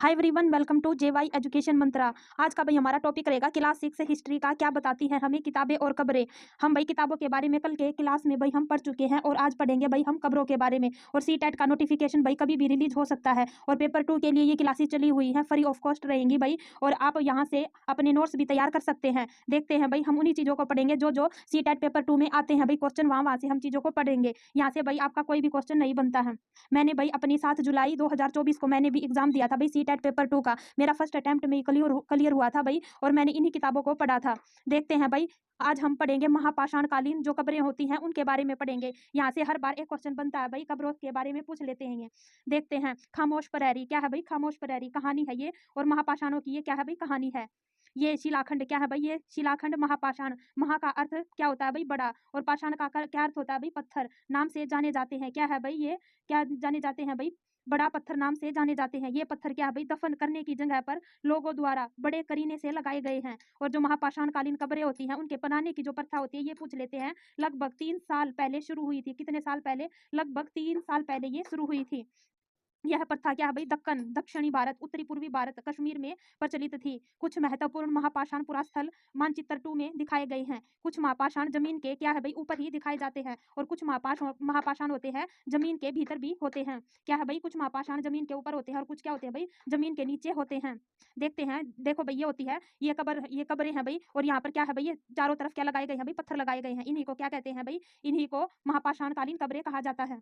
Hi everyone, welcome to J Y education mantra. आज का भाई हमारा टॉपिक रहेगा क्लास 6 हिस्ट्री का। क्या बताती है हमें किताबें और कब्रें। हम भाई किताबों के बारे में कल के क्लास में भाई हम पढ़ चुके हैं और आज पढ़ेंगे भाई हम कब्रों के बारे में। और सीटेट का नोटिफिकेशन भाई कभी भी रिलीज हो सकता है और पेपर 2 के लिए ये क्लासेस चली हुई हैं, फ्री ऑफ कॉस्ट रहेंगी भाई। और आप यहाँ से अपने नोट्स भी तैयार कर सकते हैं। देखते हैं भाई हम उन्हीं चीज़ों को पढ़ेंगे जो सीटेट पेपर 2 में आते हैं भाई क्वेश्चन, वहाँ से हम चीज़ों को पढ़ेंगे। यहाँ से भाई आपका कोई भी क्वेश्चन नहीं बनता है। मैंने भाई अपनी 7 जुलाई 2024 को मैंने भी एग्जाम दिया था भाई सीटेट पेपर 2 का। मेरा फर्स्ट अटेम्प्ट में क्लियर हुआ था भाई और मैंने इन्हीं किताबों को पढ़ा था। देखते हैं भाई, आज हम पढ़ेंगे महापाषाण कालीन जो कब्रें होती हैं उनके बारे में पढ़ेंगे। यहाँ से हर बार एक क्वेश्चन बनता है भाई, कब्रों के बारे में पूछ लेते हैं ये। देखते हैं, खामोश प्रहरी क्या है भाई? खामोश प्रहरी कहानी है ये। और महापाषाणों की ये क्या है भाई? कहानी है। ये शिलाखंड क्या है भाई? ये शिलाखंड महापाषाण। महा का अर्थ क्या होता है भाई? बड़ा। और पाषाण का क्या अर्थ होता है भाई? पत्थर। नाम से जाने जाते हैं क्या है भाई? ये क्या जाने जाते हैं भाई? बड़ा पत्थर नाम से जाने जाते हैं। ये पत्थर क्या है भाई? दफन करने की जगह पर लोगों द्वारा बड़े करीने से लगाए गए हैं। और जो महापाषाण कालीन कब्रें होती हैं उनके बनाने की जो प्रथा होती है ये पूछ लेते हैं। लगभग 3 साल पहले शुरू हुई थी। कितने साल पहले? लगभग 3 साल पहले ये शुरू हुई थी। यह प्रथा क्या है भाई? दक्कन, दक्षिणी भारत, उत्तरी पूर्वी भारत, कश्मीर में प्रचलित थी। कुछ महत्वपूर्ण महापाषाण पुरास्थल मानचित्र 2 में दिखाए गए हैं। कुछ महापाषाण जमीन के क्या है भाई? ऊपर ही दिखाए जाते हैं और कुछ महापाषाण होते हैं जमीन के भीतर भी होते हैं। क्या है भाई? कुछ महापाषाण जमीन के ऊपर होते हैं और कुछ क्या होते हैं भाई? जमीन के नीचे होते हैं। देखते हैं, देखो भाई ये होती है ये कब्रें हैं भाई। और यहाँ पर क्या है भाई? ये चारों तरफ क्या लगाए गए हैं भाई? पत्थर लगाए गए हैं। इन्हीं को क्या कहते हैं भाई? इन्हीं को महापाषाण कालीन कब्रें कहा जाता है।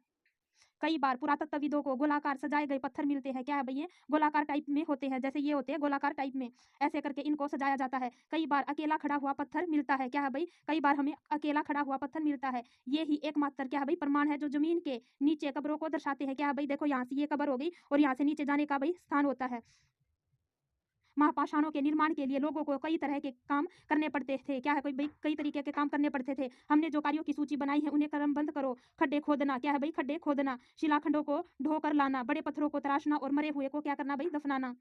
कई बार पुरातत्वविदों को गोलाकार सजाए गए पत्थर मिलते हैं। क्या है भाई? ये गोलाकार टाइप में होते हैं, जैसे ये होते हैं गोलाकार टाइप में। ऐसे करके इनको सजाया जाता है। कई बार अकेला खड़ा हुआ पत्थर मिलता है। क्या है भाई? कई बार हमें अकेला खड़ा हुआ पत्थर मिलता है। ये ही एकमात्र क्या है भाई? प्रमाण है जो जमीन के नीचे कब्रों को दर्शाते हैं। क्या है भाई? देखो यहाँ से ये कब्र हो गई और यहाँ से नीचे जाने का भाई स्थान होता है। महापाषाणों के निर्माण के लिए लोगों को कई तरह के काम करने पड़ते थे। क्या है कोई भाई? कई तरीके के काम करने पड़ते थे। हमने जो कार्यों की सूची बनाई है उन्हें क्रमबद्ध करो। खड्डे खोदना। क्या है भाई? खड्डे खोदना। शिलाखंडों को ढोकर लाना। बड़े पत्थरों को तराशना और मरे हुए को क्या करना भाई? दफनाना।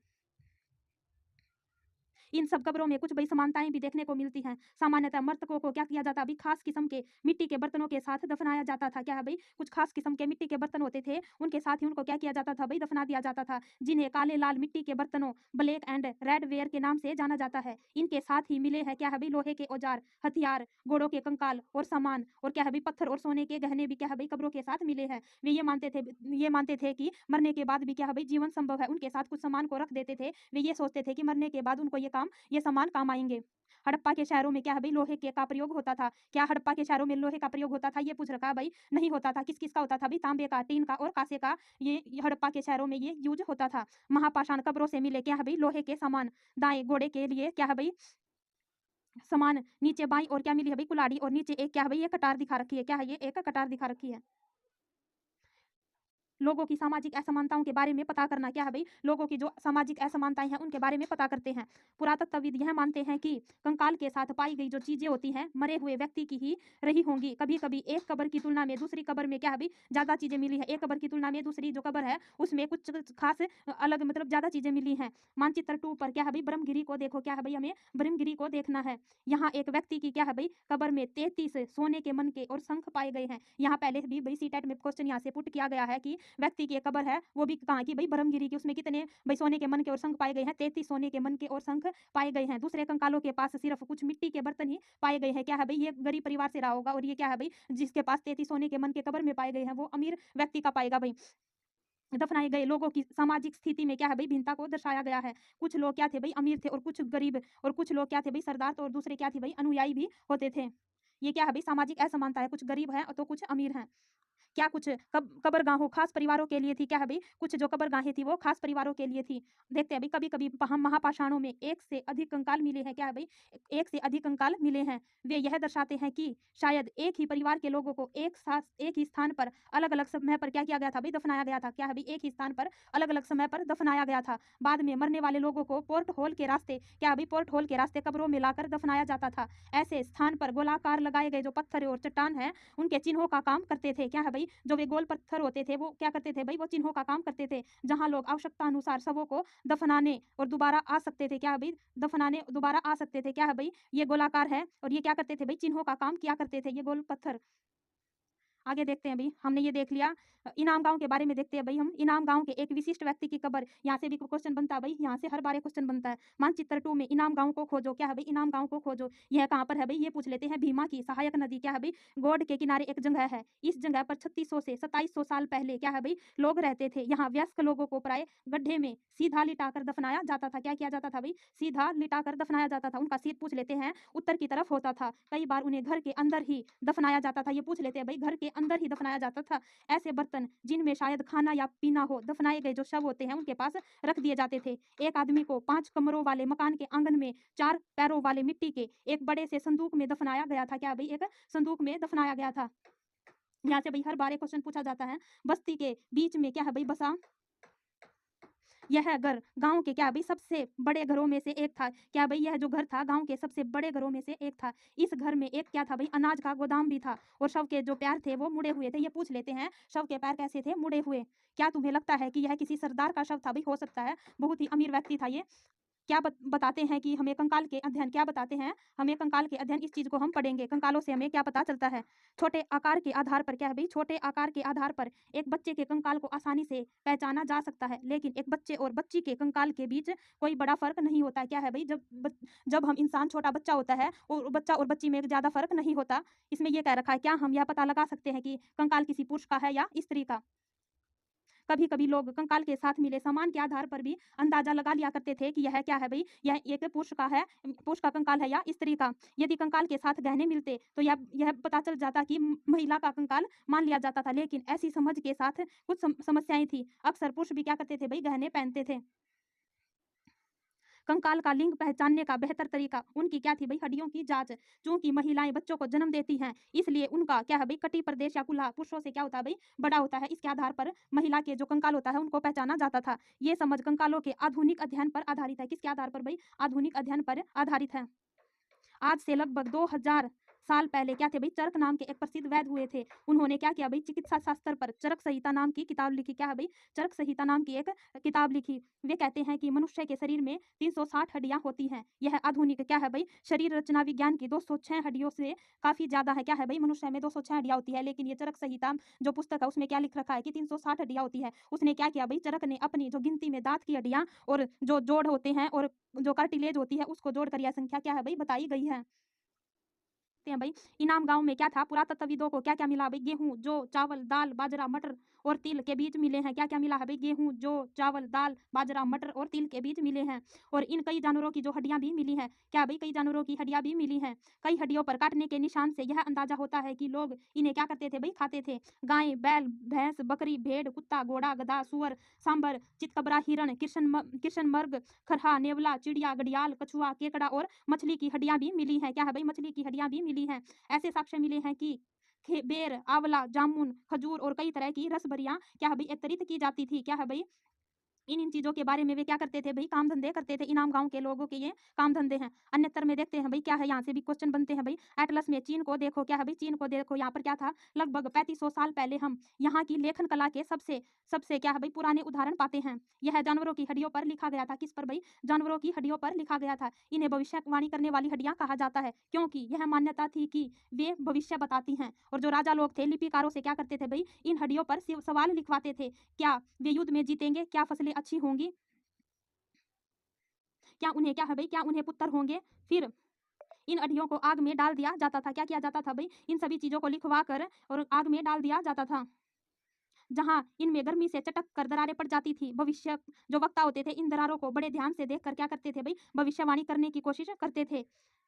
इन सब कब्रों में कुछ भाई समानताएं भी देखने को मिलती हैं। सामान्यतः मृतकों को क्या किया जाता अभी? खास किस्म के मिट्टी के बर्तनों के साथ दफनाया जाता था। क्या है भाई? कुछ खास किस्म के मिट्टी के बर्तन होते थे, उनके साथ ही उनको क्या किया जाता था भाई? दफना दिया जाता था, जिन्हें काले लाल मिट्टी के बर्तनों, ब्लैक एंड रेड वेयर के नाम से जाना जाता है। इनके साथ ही मिले हैं क्या है भाई? लोहे के औजार, हथियार, घोड़ों के कंकाल और सामान। और क्या है भाई? पत्थर और सोने के गहने भी क्या है भाई? कब्रों के साथ मिले हैं। वे ये मानते थे कि मरने के बाद भी क्या है भाई? जीवन संभव है। उनके साथ कुछ सामान को रख देते थे। वे ये सोचते थे कि मरने के बाद उनको ये सामान काम आएंगे। हड़प्पा के शहरों में क्या है भाई? लोहे के का प्रयोग होता था। क्या हड़प्पा के शहरों में लोहे का प्रयोग होता था? ये पूछ रखा है भाई। नहीं होता था। किस किस का होता था भाई? तांबे का, टीन का और कांसे का। ये हड़प्पा के शहरों में ये यूज होता था। महापाषाण कब्रों से मिले क्या है भाई? लोहे के सामान। दाएं घोड़े के लिए क्या है भाई? सामान। नीचे बाई और क्या मिली है भाई? कुल्हाड़ी। और नीचे एक क्या है भाई? ये कटार दिखा रखी है। क्या है? ये एक कटार दिखा रखी है। लोगों की सामाजिक असमानताओं के बारे में पता करना। क्या है भाई? लोगों की जो सामाजिक असमानताएं हैं उनके बारे में पता करते हैं। पुरातत्वविद यह मानते हैं कि कंकाल के साथ पाई गई जो चीजें होती हैं मरे हुए व्यक्ति की ही रही होंगी। कभी कभी एक कब्र की तुलना में दूसरी कब्र में क्या है भाई? ज्यादा चीजें मिली है। एक कब्र की तुलना में दूसरी जो कब्र है उसमें कुछ खास अलग मतलब ज्यादा चीजें मिली हैं। मानचित्र 2 पर क्या है भाई? ब्रह्मगिरी को देखो। क्या है भाई? हमें ब्रह्मगिरी को देखना है। यहाँ एक व्यक्ति की क्या है भाई? कब्र में 33 सोने के मन के और शंख पाए गए हैं। यहाँ पहले भी भाई सीटेट में क्वेश्चन यहाँ से पुट किया गया है कि व्यक्ति की एक कब्र है, वो भी कहाँ की भाई? ब्रह्मगिरी की। उसमें कितने भाई सोने के मन के और शंख पाए गए हैं? 33 सोने के मन के और शंख पाए गए हैं। दूसरे कंकालों के पास सिर्फ कुछ मिट्टी के बर्तन ही पाए गए हैं। क्या है भाई? ये गरीब परिवार से रहा होगा। और ये क्या है भाई? जिसके पास 33 सोने के मन के कब्र में पाए गए हैं वो अमीर व्यक्ति का पाएगा भाई। दफनाए गए लोगों की सामाजिक स्थिति में क्या है भाई? भिन्नता को दर्शाया गया है। कुछ लोग क्या थे भाई? अमीर थे और कुछ गरीब। और कुछ लोग क्या थे भाई? सरदार। तो और दूसरे क्या थे भाई? अनुयायी भी होते थे। ये क्या है भाई? सामाजिक असमानता है। कुछ गरीब है तो कुछ अमीर हैं। क्या कुछ कब्रगाहों खास परिवारों के लिए थी। क्या है भाई? कुछ जो कब्रगाहें थी वो खास परिवारों के लिए थी। देखते हैं भाई, कभी कभी हम महापाषाणों में एक से अधिक कंकाल मिले हैं। क्या है भाई? एक से अधिक कंकाल मिले हैं। वे यह दर्शाते हैं कि शायद एक ही परिवार के लोगों को एक साथ एक ही स्थान पर अलग अलग समय पर क्या किया गया था भाई? दफनाया गया था। क्या है भाई? एक ही स्थान पर अलग अलग समय पर दफनाया गया था। बाद में मरने वाले लोगों को पोर्ट होल के रास्ते क्या है भाई? पोर्ट होल के रास्ते कब्रों में लाकर दफनाया जाता था। ऐसे स्थान पर गोलाकार लगाए गए जो पत्थर और चट्टान है उनके चिन्हों का काम करते थे। क्या है भाई? जो वे गोल पत्थर होते थे वो क्या करते थे भाई? वो चिन्हों का काम करते थे, जहां लोग आवश्यकता अनुसार शवों को दफनाने और दोबारा आ सकते थे। क्या है भाई? दफनाने दोबारा आ सकते थे। क्या है भाई? ये गोलाकार है और ये क्या करते थे भाई? चिन्हों का काम किया करते थे ये गोल पत्थर। आगे देखते हैं भाई, हमने ये देख लिया इनाम गांव के बारे में। देखते हैं भाई हम इनाम गांव के एक विशिष्ट व्यक्ति की कब्र। यहाँ से भी क्वेश्चन बनता है भाई, यहाँ से हर बार एक क्वेश्चन बनता है। मानचित्र 2 में इनाम गांव को खोजो। क्या है भाई, इनाम गांव को खोजो। यह कहाँ पर है भाई, ये पूछ लेते हैं। भीमा की सहायक नदी क्या है भाई, गोड के किनारे एक जगह है। इस जगह पर 3600 से 2700 साल पहले क्या है भाई, लोग रहते थे। यहाँ वयस्क लोगों को प्राय गड्ढे में सीधा लिटाकर दफनाया जाता था। क्या किया जाता था भाई, सीधा लिटाकर दफनाया जाता था। उनका सिर पूछ लेते हैं उत्तर की तरफ होता था। कई बार उन्हें घर के अंदर ही दफनाया जाता था। ये पूछ लेते हैं भाई, घर के अंदर ही दफनाया जाता था। ऐसे बर्तन जिनमें शायद खाना या पीना हो, दफनाए गए जो शव होते हैं उनके पास रख दिए जाते थे। एक आदमी को 5 कमरों वाले मकान के आंगन में 4 पैरों वाले मिट्टी के एक बड़े से संदूक में दफनाया गया था। क्या भाई, एक संदूक में दफनाया गया था। यहाँ से भाई हर बार एक क्वेश्चन पूछा जाता है। बस्ती के बीच में क्या है भाई, बसा यह घर गांव के क्या है भाई, सबसे बड़े घरों में से एक था। क्या भाई, यह जो घर था गांव के सबसे बड़े घरों में से एक था। इस घर में एक क्या था भाई, अनाज का गोदाम भी था। और शव के जो पैर थे वो मुड़े हुए थे। ये पूछ लेते हैं शव के पैर कैसे थे, मुड़े हुए। क्या तुम्हें लगता है कि यह किसी सरदार का शव था भाई? हो सकता है, बहुत ही अमीर व्यक्ति था ये। क्या बताते हैं कि हमें कंकाल के अध्ययन, क्या बताते हैं हमें कंकाल के अध्ययन, इस चीज को हम पढ़ेंगे। कंकालों से हमें क्या पता चलता है, छोटे आकार के आधार पर। क्या है भाई, छोटे आकार के आधार पर एक बच्चे के कंकाल को आसानी से पहचाना जा सकता है। लेकिन एक बच्चे और बच्ची के कंकाल के बीच कोई बड़ा फर्क नहीं होता। क्या है भाई, जब हम इंसान छोटा बच्चा होता है और बच्चा और बच्ची में ज्यादा फर्क नहीं होता। इसमें यह कह रखा है, क्या हम यह पता लगा सकते हैं कि कंकाल किसी पुरुष का है या स्त्री का? कभी कभी लोग कंकाल के साथ मिले सामान के आधार पर भी अंदाजा लगा लिया करते थे कि यह क्या है भाई, यह एक पुरुष का है, पुरुष का कंकाल है या स्त्री का। यदि कंकाल के साथ गहने मिलते तो यह पता चल जाता कि महिला का कंकाल मान लिया जाता था। लेकिन ऐसी समझ के साथ कुछ समस्याएं थी। अक्सर पुरुष भी क्या करते थे भाई, गहने पहनते थे। कंकाल का लिंग पहचानने का बेहतर तरीका उनकी क्या थी भाई, हड्डियों की जांच। चूंकि महिलाएं बच्चों को जन्म देती हैं, इसलिए उनका क्या है भाई, कटी प्रदेश या कुल्हा पुरुषों से क्या होता है भाई, बड़ा होता है। इसके आधार पर महिला के जो कंकाल होता है उनको पहचाना जाता था। ये समझ कंकालों के आधुनिक अध्ययन पर आधारित है। किसके आधार पर भाई, आधुनिक अध्ययन पर आधारित है। आज से लगभग 2000 साल पहले क्या थे भाई, चरक नाम के एक प्रसिद्ध वैद्य हुए थे। उन्होंने क्या किया भाई, चिकित्सा शास्त्र पर चरक संहिता नाम की किताब लिखी। क्या है भाई, चरक संहिता नाम की एक किताब लिखी। वे कहते हैं कि मनुष्य के शरीर में 360 हड्डियां होती हैं। यह आधुनिक क्या है भाई, शरीर रचना विज्ञान की 206 हड्डियों से काफी ज्यादा है। क्या है भाई, मनुष्य में 206 हड्डियां होती है। लेकिन ये चरक संहिता जो पुस्तक है उसमें क्या लिख रखा है कि 360 हड्डियां होती है। उसने क्या किया भाई, चरक ने अपनी जो गिनती में दांत की हड्डियां और जो जोड़ होते हैं और जो कार्टिलेज होती है उसको जोड़कर यह संख्या क्या है भाई, बताई गई है। हैं भाई, इनाम गांव में क्या था, पुरातत्वविदों को क्या क्या मिला भाई, गेहूं, जौ, चावल, दाल, बाजरा, मटर और तिल के बीज मिले हैं। क्या क्या मिला है भाई, गेहूं, जौ, चावल, दाल, बाजरा, मटर और तिल के बीज मिले हैं। और इन कई जानवरों की जो हड्डियां भी मिली हैं। क्या भाई, कई जानवरों की हड्डियां भी मिली हैं। कई हड्डियों पर काटने के निशान से यह अंदाजा होता है कि लोग इन्हें क्या करते थे भाई, खाते थे। गाय, बैल, भैंस, बकरी, भेड़, कुत्ता, घोड़ा, गधा, सुअर, सांबर, चितकबरा, हिरण, किशनमर्ग, खरहा, नेवला, चिड़िया, घड़ियाल, कछुआ, केकड़ा और मछली की हड्डियां भी मिली हैं। क्या है भाई, मछली की हड्डियां भी मिली हैं। ऐसे साक्ष्य मिले हैं कि बेर, आंवला, जामुन, खजूर और कई तरह की रसबरियां क्या है भाई, एकत्रित की जाती थी। क्या है भाई, इन चीजों के बारे में वे क्या करते थे भाई, काम धंधे करते थे। इनाम गांव के लोगों के ये काम धंधे हैं। अन्यतर में देखते हैं भाई, क्या है, यहाँ से भी क्वेश्चन बनते हैं भाई। एटलस में चीन को देखो। क्या है भाई, चीन को देखो। यहाँ पर क्या था, लगभग 3500 साल पहले हम यहाँ की लेखन कला के सबसे सबसे क्या है भाई, पुराने उदाहरण पाते हैं। यह जानवरों की हड्डियों पर लिखा गया था। किस पर भाई, जानवरों की हड्डियों पर लिखा गया था। इन्हें भविष्यवाणी करने वाली हड्डियां कहा जाता है, क्योंकि यह मान्यता थी कि वे भविष्य बताती हैं। और जो राजा लोग थे लिपिकारों से क्या करते थे भाई, इन हड्डियों पर सवाल लिखवाते थे। क्या वे युद्ध में जीतेंगे, क्या फसलें अच्छी होंगी, क्या उन्हें क्या है भाई, क्या उन्हें पुत्र होंगे। फिर इन हड्डियों को आग में डाल दिया जाता था। क्या किया जाता था भाई, इन सभी चीजों को लिखवा कर और आग में डाल दिया जाता था, जहां इनमें गर्मी से चटक कर दरारें पड़ जाती थी। भविष्य जो वक्ता होते थे इन दरारों को बड़े ध्यान से देखकर क्या करते थे भाई, भविष्यवाणी करने की कोशिश करते थे,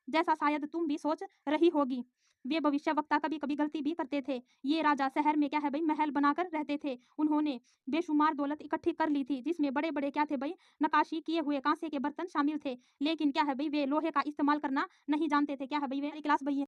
जैसा शायद तुम भी सोच रही होगी। वे भविष्य वक्ता कभी कभी गलती भी करते थे। ये राजा शहर में क्या है भाई, महल बनाकर रहते थे। उन्होंने बेशुमार दौलत इकट्ठी कर ली थी, जिसमें बड़े बड़े क्या थे भाई, नकाशी किए हुए कांसे के बर्तन शामिल थे। लेकिन क्या है भाई, वे लोहे का इस्तेमाल करना नहीं जानते थे। क्या है भाई, वे क्लास भाई